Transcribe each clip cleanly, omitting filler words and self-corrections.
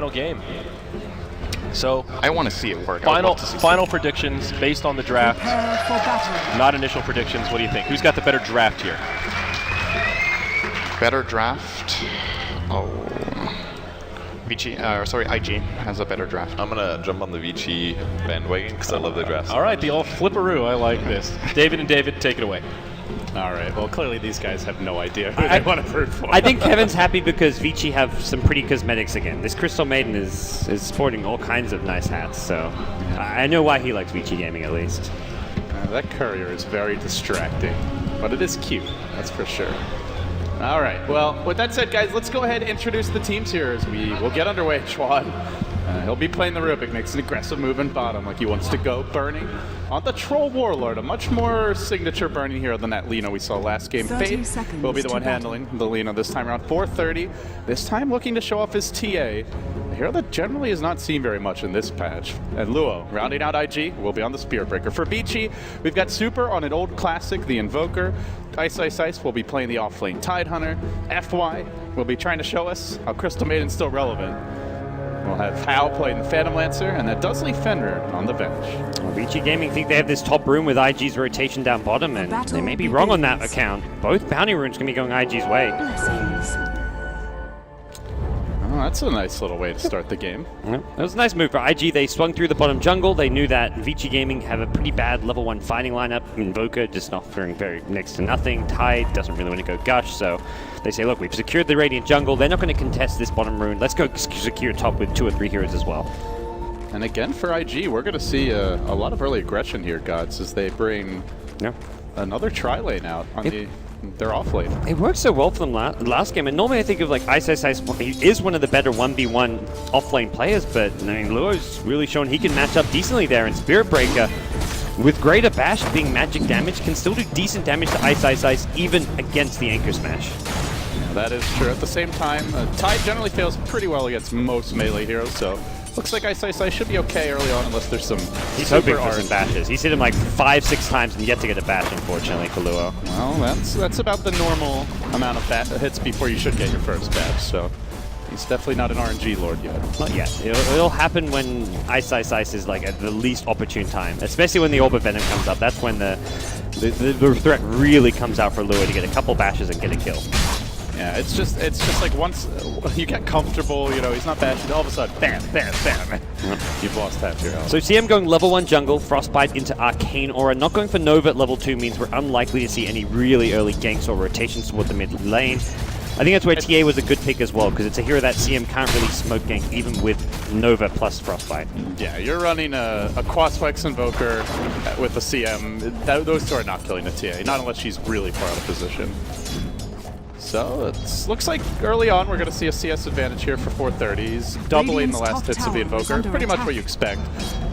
final game. So I want to see it work. Final predictions based on the draft, not initial predictions. What do you think? Who's got the better draft here? Better draft? Oh, IG has a better draft. I'm gonna jump on the Vici bandwagon because I love the draft. All right, the old flipperoo. I like this. David and David, take it away. All right. Well, clearly these guys have no idea who they want to root for. I think Kevin's happy because Vici have some pretty cosmetics again. This Crystal Maiden is sporting all kinds of nice hats, so I know why he likes Vici Gaming at least. That courier is very distracting, but it is cute, that's for sure. All right. Well, with that said, guys, let's go ahead and introduce the teams here as we will get underway. Schwan, he'll be playing the Rubik, makes an aggressive move in bottom like he wants to go. Burning on the Troll Warlord, a much more signature burning hero than that Lino we saw last game. Fate will be the one handling the Lino this time around. 430, this time looking to show off his TA. A hero that generally is not seen very much in this patch. And Luo, rounding out IG, will be on the Spear Breaker. For Vici, we've got Super on an old classic, the Invoker. Iceiceice will be playing the off-lane Tidehunter. FY will be trying to show us how Crystal Maiden's still relevant. We'll have Hao playing the Phantom Lancer, and that does leave Fenrir on the bench. Well, Vici Gaming think they have this top room with IG's rotation down bottom, and they may be wrong on that account. Both bounty runes can be going IG's way. Oh, that's a nice little way to start the game. Yeah, that was a nice move for IG. They swung through the bottom jungle. They knew that Vici Gaming have a pretty bad level 1 fighting lineup. Invoker just offering very next to nothing. Tide doesn't really want to go Gush, so they say, look, we've secured the Radiant jungle. They're not going to contest this bottom rune. Let's go secure top with 2 or 3 heroes as well. And again, for IG, we're going to see a lot of early aggression here, Gods, as they bring another tri-lane out on their off lane. It worked so well for them last game, and normally I think of like iceiceice, he is one of the better 1v1 off lane players, but I mean, Luo's really shown he can match up decently there, and Spirit Breaker, with greater bash being magic damage, can still do decent damage to iceiceice even against the Anchor Smash. Yeah, that is true. At the same time, Tide generally fails pretty well against most melee heroes, so looks like iceiceice should be okay early on unless there's some He's hoping for some bashes. He's hit him like 5-6 times and yet to get a bash, unfortunately, for Luo. Well, that's about the normal amount of hits before you should get your first bash, so he's definitely not an RNG Lord yet. Not yet. It'll happen when iceiceice is like at the least opportune time, especially when the Orb of Venom comes up. That's when the threat really comes out for Luo to get a couple bashes and get a kill. Yeah, it's just like once you get comfortable, you know, he's not bashing, all of a sudden, bam, bam, bam, you've lost half your health. So CM going level 1 jungle, Frostbite into Arcane Aura. Not going for Nova at level 2 means we're unlikely to see any really early ganks or rotations toward the mid lane. I think that's where TA was a good pick as well, because it's a hero that CM can't really smoke gank even with Nova plus Frostbite. Yeah, you're running a Quasflex Invoker with a CM. Those two are not killing a TA, not unless she's really far out of position. So it looks like early on we're going to see a CS advantage here for 430. He's doubling the last hits of the Invoker. Pretty much what you expect.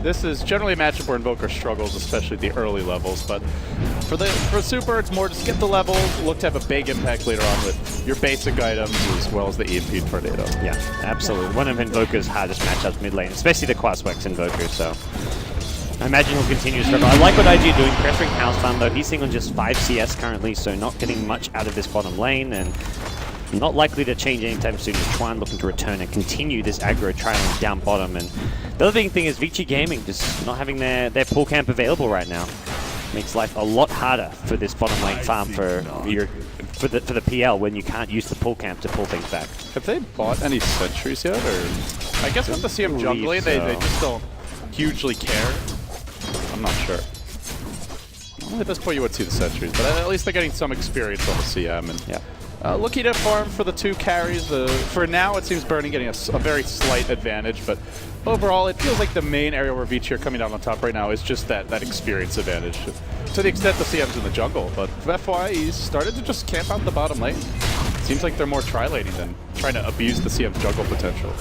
This is generally a matchup where Invoker struggles, especially at the early levels. But for Super, it's more just get the level, look to have a big impact later on with your basic items as well as the EMP Tornado. Yeah, absolutely. One of Invoker's hardest matchups mid lane, especially the Quasflex Invoker. So I imagine he'll continue to struggle. I like what IG are doing, pressuring House Farm, though. He's sitting on just 5 CS currently, so not getting much out of this bottom lane, and not likely to change anytime soon. Chuan looking to return and continue this aggro trialing down bottom. And the other big thing is Vici Gaming just not having their pull camp available right now. Makes life a lot harder for this bottom lane farm for the PL when you can't use the pull camp to pull things back. Have they bought any sentries yet? Or I guess with the CM jungling, they just don't hugely care. I'm not sure. Well, at this point, you would see the sentries, but at least they're getting some experience on the CM. And yeah. Looking to farm for the 2 carries. For now, it seems Burning getting a very slight advantage, but overall, it feels like the main area where Vici are coming down on top right now is just that experience advantage. To the extent the CM's in the jungle, but FY, he's started to just camp out the bottom lane. Seems like they're more tri-laning than trying to abuse the CM's jungle potential.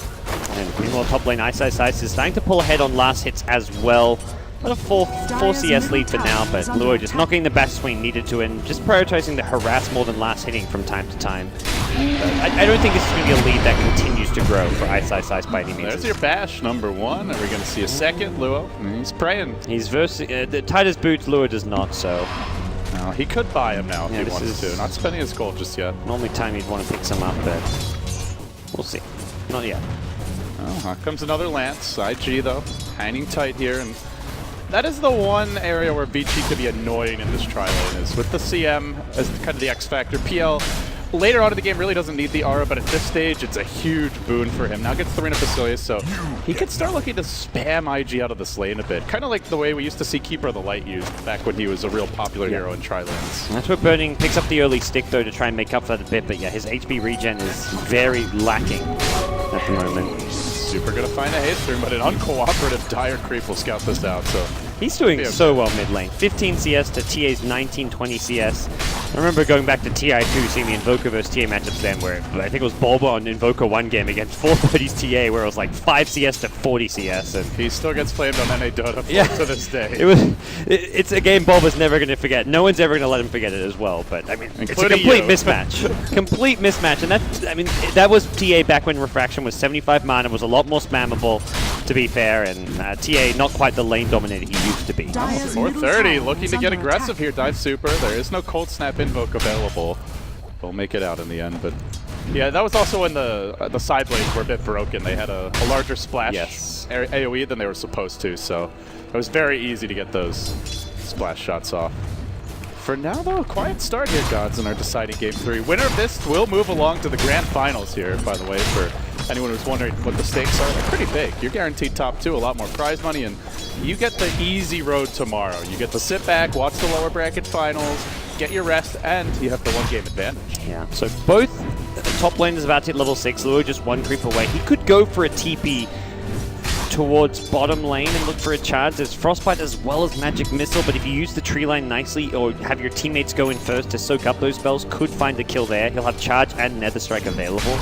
And meanwhile, top lane iceiceice is starting to pull ahead on last hits as well. About a 4 CS lead for now, but Luo just not getting the bash swing needed to, and just prioritizing the harass more than last hitting from time to time. I don't think this is going to be a lead that continues to grow for iceiceice by any means. There's your bash, number 1. Are we going to see a second? Luo, he's praying. He's the tightest boots, Luo does not, so. No, he could buy him now if he wants to. Not spending his gold just yet. Normally time he'd want to pick some up, but we'll see. Not yet. Oh, here comes another Lance. IG, though, hanging tight here. And that is the one area where Vici could be annoying in this tri-lane, is with the CM as kind of the X factor. PL, later on in the game, really doesn't need the aura, but at this stage, it's a huge boon for him. Now gets the Ring of Basilius, so he could start looking to spam IG out of this lane a bit. Kind of like the way we used to see Keeper of the Light used back when he was a real popular hero in tri-lanes. That's where Burning picks up the early stick, though, to try and make up for that a bit. But yeah, his HP regen is very lacking at the moment. Super gonna find a haste room, but an uncooperative Dire Creep will scout this out, so... He's doing so well mid lane. 15 CS to TA's 19-20 CS. I remember going back to TI2, seeing the Invoker versus TA matchups then, where I think it was Bulba on Invoker 1 game against 430's TA, where it was like 5 CS to 40 CS. And he still gets flamed on NA Dota to this day. It's a game Bulba's never going to forget. No one's ever going to let him forget it as well, but I mean, it's a complete mismatch. Complete mismatch, and that was TA back when Refraction was 75 mana, was a lot more spammable, to be fair, and TA not quite the lane dominator he used to be. 430 looking to get aggressive here. Dive super. There is no Cold Snap Invoke available. They'll make it out in the end, but yeah, that was also when the side blades were a bit broken. They had a larger splash AoE than they were supposed to, so it was very easy to get those splash shots off. For now, though, a quiet start here, Gods, in our deciding Game 3. Winner of this will move along to the Grand Finals here, by the way, for anyone who's wondering what the stakes are. They're pretty big. You're guaranteed top 2, a lot more prize money, and you get the easy road tomorrow. You get to sit back, watch the lower bracket finals, get your rest, and you have the 1-game advantage. Yeah, so both top laners about to hit level 6. Lure just 1 creep away. He could go for a TP towards bottom lane and look for a charge. There's Frostbite as well as Magic Missile, but if you use the tree line nicely or have your teammates go in first to soak up those spells, could find a kill there. He'll have charge and Nether Strike available.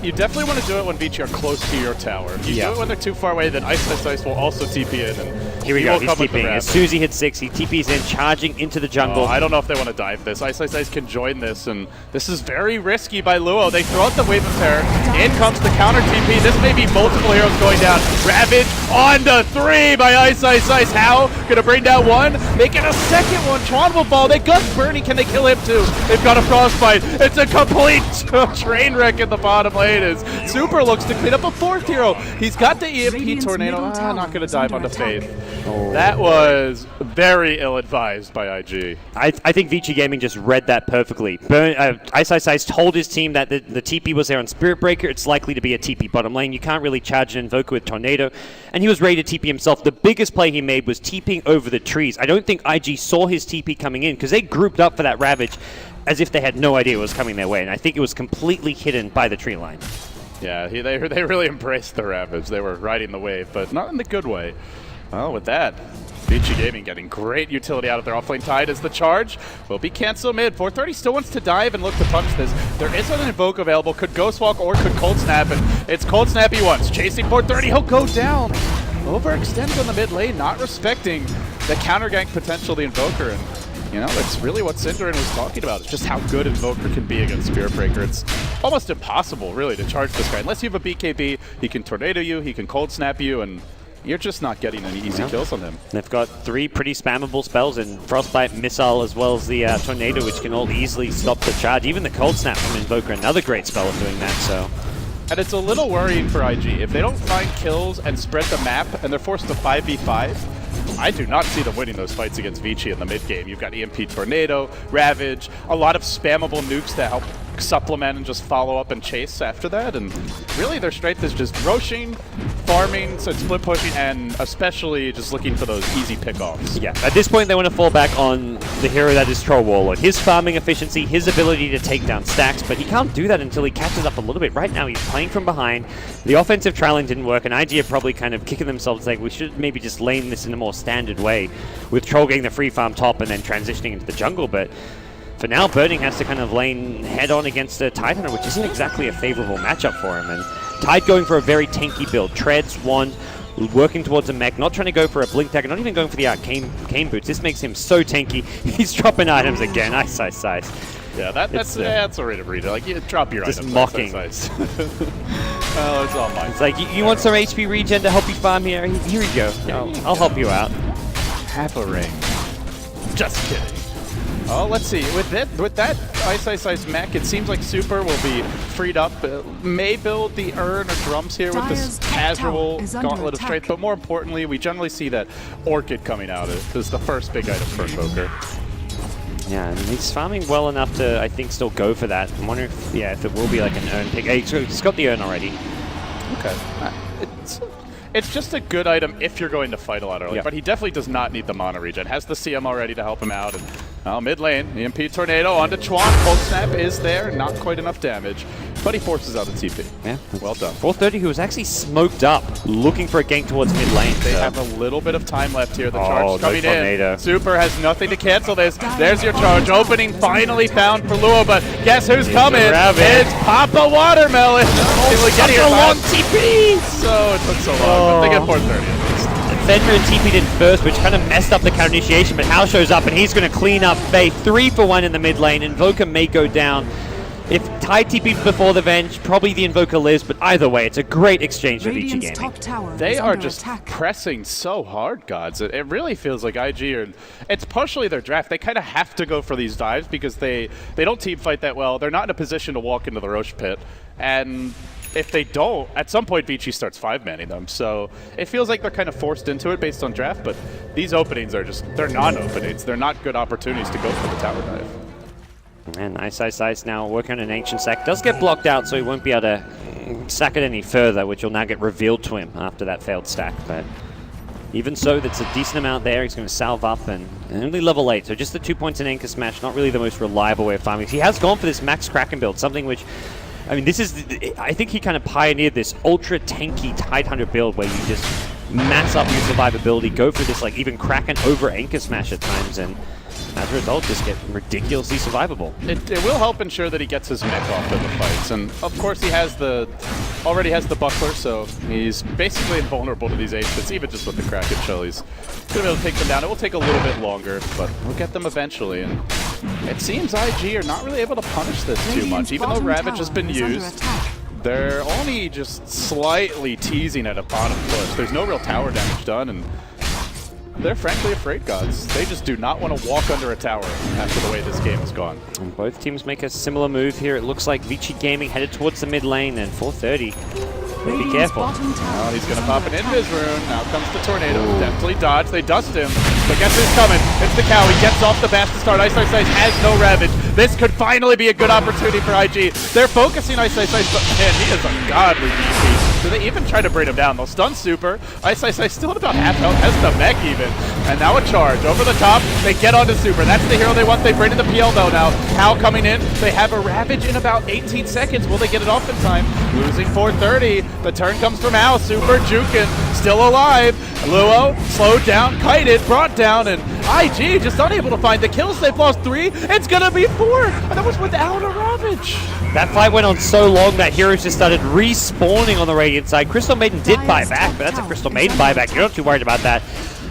You definitely want to do it when Vici are close to your tower. If you do it when they're too far away, then iceiceice will also TP in. And here we go, he's TPing. As soon as he hits 6, he TPs in, charging into the jungle. I don't know if they want to dive this. Iceiceice can join this, and this is very risky by Luo. They throw out the Wave of Terror. In comes the counter TP. This may be multiple heroes going down. Ravage on to 3 by iceiceice. How? Gonna bring down 1. Making a second one. Chuan will fall. They got Bernie. Can they kill him too? They've got a Frostbite. It's a complete train wreck at the bottom lane. Is Super looks to clean up a 4th hero. He's got the EMP tornado. Not gonna dive onto Faith. That was very ill-advised by IG. I think Vici Gaming just read that perfectly. iceiceice told his team that the TP was there on Spirit Breaker. It's likely to be a TP bottom lane. You can't really charge an Invoker with Tornado. And he was ready to TP himself. The biggest play he made was TPing over the trees. I don't think IG saw his TP coming in because they grouped up for that Ravage as if they had no idea it was coming their way. And I think it was completely hidden by the tree line. Yeah, they really embraced the Ravage. They were riding the wave, but not in the good way. Well, with that, Vici Gaming getting great utility out of their offlane. Tide as the charge will be cancel mid. 430 still wants to dive and look to punch this. There is an Invoke available. Could Ghost Walk or could Cold Snap, and it's Cold Snap he wants. Chasing 430, he'll go down. Overextends on the mid lane, not respecting the counter gank potential of the Invoker. And you know, it's really what Cinderin was talking about. It's just how good Invoker can be against Spirit Breaker. It's almost impossible, really, to charge this guy. Unless you have a BKB, he can Tornado you, he can Cold Snap you, and you're just not getting any easy kills on him. They've got 3 pretty spammable spells in Frostbite, Missile, as well as the Tornado, which can all easily stop the charge. Even the Cold Snap from Invoker, another great spell of doing that, so... And it's a little worrying for IG. If they don't find kills and spread the map, and they're forced to 5v5, I do not see them winning those fights against Vici in the mid game. You've got EMP Tornado, Ravage, a lot of spammable nukes to help supplement and just follow up and chase after that. And really their strength is just roshing, farming, so split pushing, and especially just looking for those easy pickoffs. Yeah, at this point they want to fall back on the hero that is Troll Warlord. His farming efficiency, his ability to take down stacks, but he can't do that until he catches up a little bit. Right now he's playing from behind. The offensive trialing didn't work, and IG are probably kind of kicking themselves like we should maybe just lane this in a more standard way, with Troll getting the free farm top and then transitioning into the jungle, but for now, Burning has to kind of lane head-on against a Tidehunter, which isn't exactly a favorable matchup for him. And Tide going for a very tanky build. Treads, Wand, working towards a mech, not trying to go for a blink tag, and not even going for the arcane boots. This makes him so tanky. He's dropping items again. Iceiceice. Yeah, that's a way to read it. Like, you drop your just items. Mocking. Well, it's all mine. It's like, you want some HP regen to help you farm here? Here we go. I'll help you out. Half a ring. Just kidding. Oh, let's see. With that iceiceice mech, it seems like Super will be freed up. May build the urn or drums here with this casual gauntlet of strength, but more importantly, we generally see that Orchid coming out is the first big item for Invoker. Yeah, and he's farming well enough to, I think, still go for that. I'm wondering if, if it will be like an urn pick. He's got the urn already. Okay. It's just a good item if you're going to fight a lot early, but he definitely does not need the mana regen. Has the CM already to help him out. And mid lane, EMP Tornado onto Chuan. Cold Snap is there, not quite enough damage, but he forces out a TP. Yeah, well done. 430, who was actually smoked up, looking for a gank towards mid lane. They have a little bit of time left here. The charge coming in. Super has nothing to cancel this. There's your charge. Opening finally found for Luo, but guess who's coming? It's Papa Watermelon. Such a long TP! So it took so long, but they get 430 at least. Fenrir and TP'd in first, which kind of messed up the counter initiation, but Hao shows up and he's going to clean up Faye. 3 for 1 in the mid lane. Invoker may go down. If Tide TP'd before the Venge, probably the Invoker lives, but either way, it's a great exchange for Vici Gaming. They are just pressing so hard, Gods. It really feels like IG it's partially their draft. They kind of have to go for these dives because they don't team fight that well. They're not in a position to walk into the Roche pit. And if they don't, at some point Vici starts 5-manning them. So it feels like they're kind of forced into it based on draft, but these openings are they're non-openings. They're not good opportunities to go for the tower dive. And iceiceice now working on an Ancient Sack. Does get blocked out, so he won't be able to sack it any further, which will now get revealed to him after that failed stack. But even so, that's a decent amount there. He's going to salve up and only level 8. So just the 2 points in Anchor Smash, not really the most reliable way of farming. He has gone for this Max Kraken build, something which, I mean, I think he kind of pioneered this ultra tanky Tidehunter build where you just mass up your survivability, go for this like even Kraken over Anchor Smash at times, and as a result, just get ridiculously survivable. It will help ensure that he gets his mech off in the fights, and of course he has already has the buckler, so he's basically invulnerable to these H-hits, even just with the Kraken shell. He's going to be able to take them down. It will take a little bit longer, but we'll get them eventually, and it seems IG are not really able to punish this too much, even though Ravage has been used. They're only just slightly teasing at a bottom push. There's no real tower damage done, and they're frankly afraid, Gods. They just do not want to walk under a tower after the way this game has gone. And both teams make a similar move here. It looks like Vici Gaming headed towards the mid lane, and 430. Be careful. Oh, he's going to pop an Invis rune. Now comes the Tornado. Definitely dodge. They dust him. But guess who's coming? It's the Cow. He gets off the bash to start. iceiceice has no Ravage. This could finally be a good opportunity for IG. They're focusing iceiceice, but man, he is a godly DP. So they even try to bring him down. They'll stun Super. iceiceice still at about half health. Has the mech even. And now a charge. Over the top. They get onto Super. That's the hero they want. They bring in the PL though now. Cow coming in. They have a Ravage in about 18 seconds. Will they get it off in time? Losing 430. The turn comes from Al. Super juking. Still alive. Luo slowed down, kited, brought down, and IG just unable to find the kills. They've lost 3. It's gonna be 4. And that was without a Ravage. That fight went on so long that heroes just started respawning on the Radiant side. Crystal Maiden did buy back, but that's a Crystal Maiden buyback. You're not too worried about that.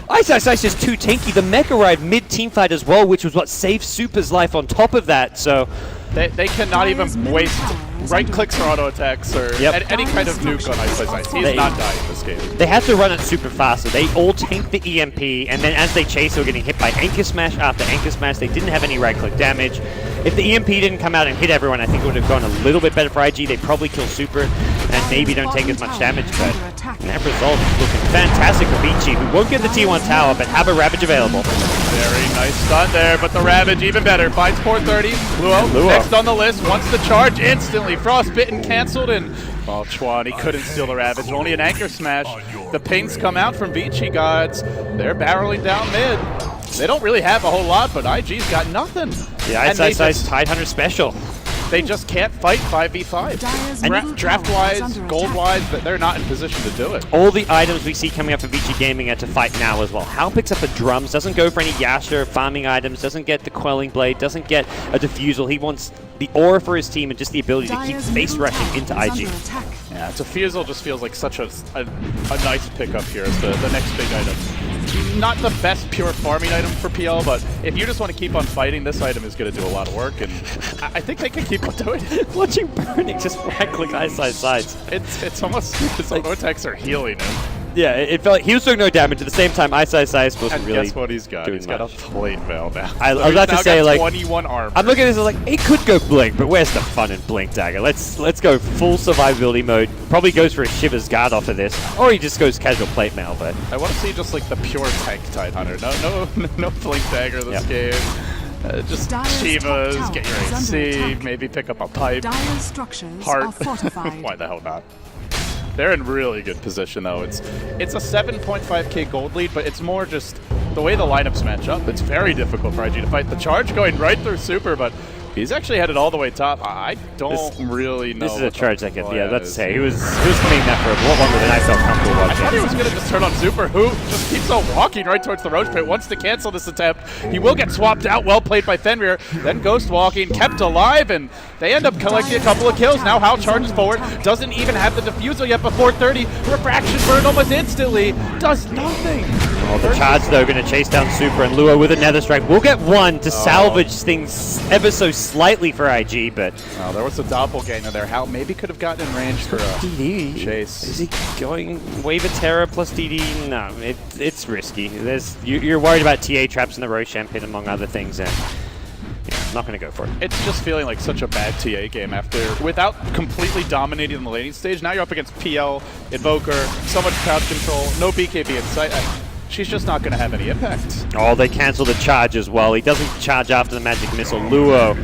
iceiceice is too tanky. The mech arrived mid-team fight as well, which was what saved Super's life on top of that, so they cannot even waste right clicks for auto attacks or any kind of nuke on iceiceice. He is not dying this game. They have to run it super fast, so they all tank the EMP, and then as they chase, they were getting hit by Anchor Smash after Anchor Smash. They didn't have any right click damage. If the EMP didn't come out and hit everyone, I think it would have gone a little bit better for IG. They probably kill Super and maybe don't take as much damage, but that result is looking fantastic for Vici, who won't get the T1 tower, but have a Ravage available. Very nice stun there, but the Ravage even better. Finds 430. Luo next on the list, wants the charge instantly. Frostbitten canceled, and oh, Chuan, he couldn't steal the Ravage. Only an Anchor Smash. The pings come out from Vici, Gods. They're barreling down mid. They don't really have a whole lot, but IG's got nothing. Yeah, iceiceice Tidehunter special. They just can't fight 5v5. And draft-wise, gold-wise, they're not in position to do it. All the items we see coming up for Vici Gaming are to fight now as well. Hal picks up the drums, doesn't go for any Yasha farming items, doesn't get the Quelling Blade, doesn't get a Diffusal. He wants the aura for his team and just the ability to keep face rushing into IG. Yeah, Diffusal just feels like such a nice pickup here as the next big item. Not the best pure farming item for PL, but if you just want to keep on fighting, this item is going to do a lot of work, and I think they can keep on doing it. Watching Burning just right-click iceiceice. It's almost as though attacks are healing him. Yeah, it felt like he was doing no damage. At the same time, iceiceice wasn't And really guess what he's got? doing He's got a much. plate veil now. I So was he's about to now say, got like, 21 armor. I'm looking at this like, it could go Blink, but where's the fun in Blink Dagger? Let's go full survivability mode. Probably goes for a Shiver's Guard off of this, or he just goes casual plate mail, but... I want to see just like the pure tank Tidehunter. No Blink Dagger this game. Just Dire's Shivas, top get your tower is under AC, attack. maybe pick up a pipe. Dire's structures Heart. are fortified. Why the hell not? They're in really good position though. It's a 7.5k gold lead, but it's more just the way the lineups match up. It's very difficult for IG to fight. The charge going right through Super, but he's actually headed all the way top. I don't really know. This is a what charge the that could, plan yeah, let's is. say. He was playing that for a lot longer than I felt comfortable I thought he watching. was going to just turn on Super, who just keeps on walking right towards the Roach Pit. Wants to cancel this attempt. He will get swapped out. Well played by Fenrir. Then Ghost walking, kept alive, and they end up collecting a couple of kills. Now Hal charges forward. Doesn't even have the defusal yet before 30. Refraction burn almost instantly. Does nothing. Oh, the charge, though, going to chase down Super, and Luo with a Nether Strike will get one to salvage things ever so slightly for IG, but... Oh, there was a doppelganger there. Hal maybe could have gotten in range for a DD? chase. Is he going Wave of Terror plus DD? No, it's risky. You're worried about TA traps in the Roshan pit, among other things, and not going to go for it. It's just feeling like such a bad TA game after, without completely dominating in the laning stage. Now you're up against PL, Invoker, so much crowd control, no BKB in sight. She's just not going to have any impact. Oh, they cancel the charge as well. He doesn't charge after the Magic Missile. Luo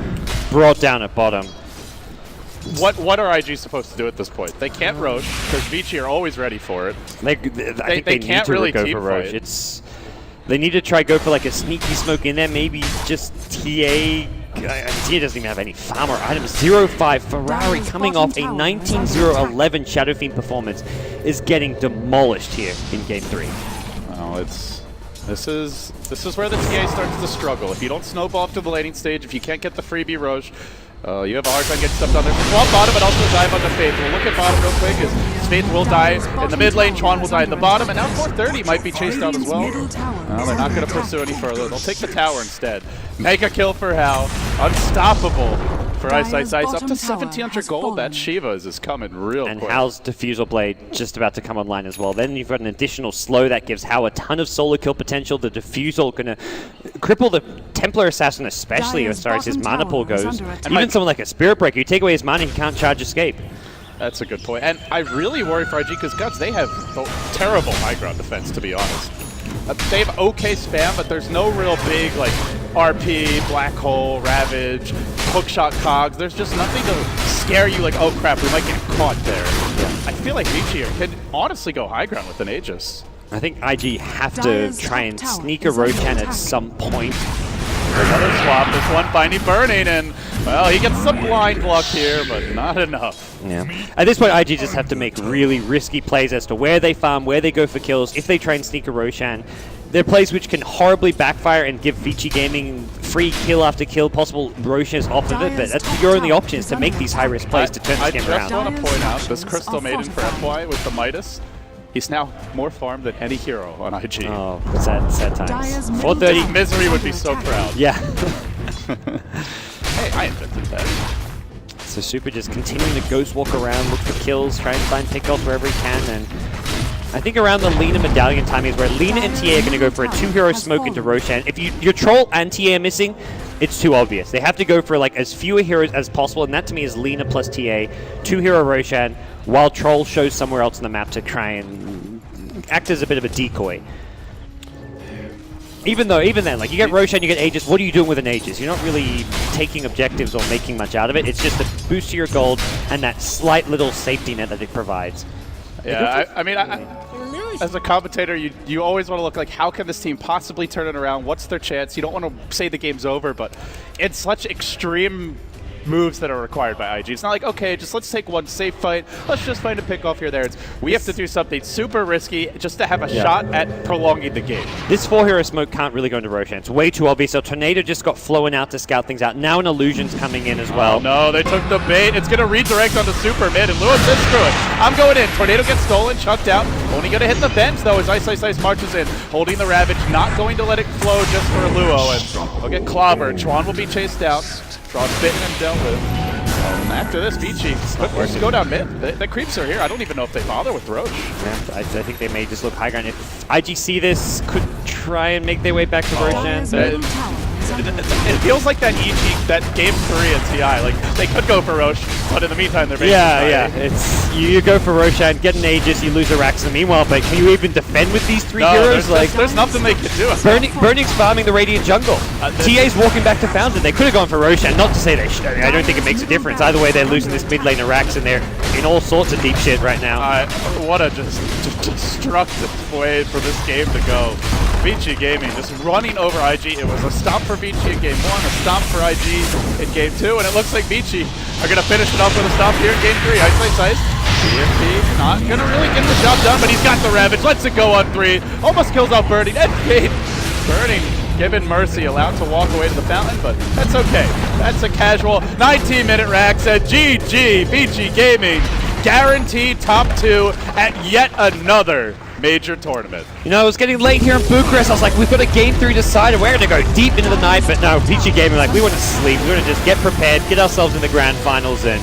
brought down at bottom. What are IG supposed to do at this point? They can't Roche, because Vici are always ready for it. I think they need can't to really go team for Roche. fight. They need to try go for like a sneaky smoke in there, maybe just TA. TA doesn't even have any farm or items. 0-5 Ferrari coming off a 19-0-11 Shadow Fiend performance is getting demolished here in Game 3. Well, this is where the TA starts to struggle. If you don't snowball up to the laning stage, if you can't get the freebie Roche, you have a hard time getting stuff down there. Swap bottom and also dive on the Faith. We'll look at bottom real quick as Faith will die in the mid lane, Chuan will die in the bottom, and now 430 might be chased out as well. No, they're not going to pursue any further. They'll take the tower instead. Mega kill for Hal. Unstoppable for iceiceice. Up to 1,700 gold. That Shiva's is coming real And quick. Hal's Diffusal Blade just about to come online as well. Then you've got an additional slow that gives Hal a ton of solo kill potential. The Diffusal going to cripple the Templar Assassin, especially as far as his mana pool goes. Even someone like a Spirit Breaker, you take away his mana, he can't charge Escape. That's a good point. And I really worry for IG because Guts, they have terrible high ground defense, to be honest. They have okay spam, but there's no real big like RP, Black Hole, Ravage, Hookshot Cogs. There's just nothing to scare you like, oh crap, we might get caught there. I feel like Vici can honestly go high ground with an Aegis. I think IG have to try and sneak a Roshan at some point. Another swap, this one finally burning, and well, he gets some blind block here, but not enough. Yeah. At this point, IG just have to make really risky plays as to where they farm, where they go for kills. If they try and sneak a Roshan, they're plays which can horribly backfire and give Vici Gaming free kill after kill, possible Roshans off of it, but that's your only option is to make these high-risk plays to turn this game I around. just want to point out this Crystal Maiden for FY with the Midas. He's now more farmed than any hero on IG. Oh, sad times. Dire's 430. Misery would be so proud. Yeah. Hey, I invented that. So Super just continuing to ghost walk around, look for kills, try and find pickoffs wherever he can, and I think around the Lina Medallion timing is where Lina and TA are going to go for a 2-hero smoke into Roshan. If your Troll and TA are missing, it's too obvious. They have to go for like as few heroes as possible, and that to me is Lina plus TA, 2-hero Roshan, while Troll shows somewhere else on the map to try and act as a bit of a decoy. Even then, like you get Roshan, you get Aegis, what are you doing with an Aegis? You're not really taking objectives or making much out of it. It's just a boost to your gold and that slight little safety net that it provides. Yeah, I mean, as a commentator, you always want to look like, how can this team possibly turn it around? What's their chance? You don't want to say the game's over, but it's such extreme moves that are required by IG. It's not like, okay, just let's take one safe fight. Let's just find a pick off here there. We have to do something super risky just to have a shot at prolonging the game. This 4-hero smoke can't really go into Roshan. It's way too obvious. So Tornado just got flown out to scout things out. Now an Illusion's coming in as well. Oh, no, they took the bait. It's going to redirect onto Super mid, and Lewis says, screw it. I'm going in. Tornado gets stolen, chucked out. Only going to hit the bench, though, as iceiceice marches in, holding the Ravage, not going to let it flow just for Luo, and they'll get clobbered. Chuan will be chased out. Frostbitten and dealt with. And after this, Vici, let's go down mid. The creeps are here. I don't even know if they bother with Roche. Yeah, I think they may just look high ground. If IG see this, could try and make their way back to Roshan. Dire's middle tower is under attack. It feels like that that game 3 at TI. Like, they could go for Roche, but in the meantime, they're basically Yeah. It's you go for Roshan, get an Aegis, you lose a Raxxon. Meanwhile, but can you even defend with these 3 heroes? There's nothing they can do. Burning's farming the Radiant jungle. TA's walking back to Fountain. They could have gone for Roshan. Not to say they should. I don't think it makes a difference. Either way, they're losing this mid lane to Raxxon. They're in all sorts of deep shit right now. What a just destructive way for this game to go. Vici Gaming just running over IG. It was a stop for Vici in game 1, a stop for IG in game 2, and it looks like Vici are going to finish it off with a stop here in game 3. iceiceice, DFP not going to really get the job done, but he's got the Ravage. Lets it go on 3. Almost kills off Burning. And Fade. Burning, given Mercy, allowed to walk away to the Fountain, but that's okay. That's a casual 19-minute Rax at GG. Vici Gaming guaranteed top 2 at yet another major tournament. You know, it was getting late here in Bucharest. I was like, we've got a game 3 decided. We're going to go deep into the night, but no, Vici Gaming, like, we want to sleep. We want to just get prepared, get ourselves in the grand finals, and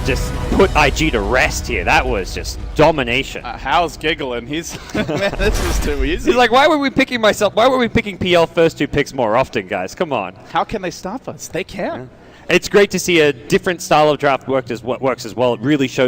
just put IG to rest here. That was just domination. Hal's giggling. He's, man, this is too easy. He's like, why were we picking PL first 2 picks more often, guys? Come on. How can they stop us? They can't. It's great to see a different style of draft works as well. It really shows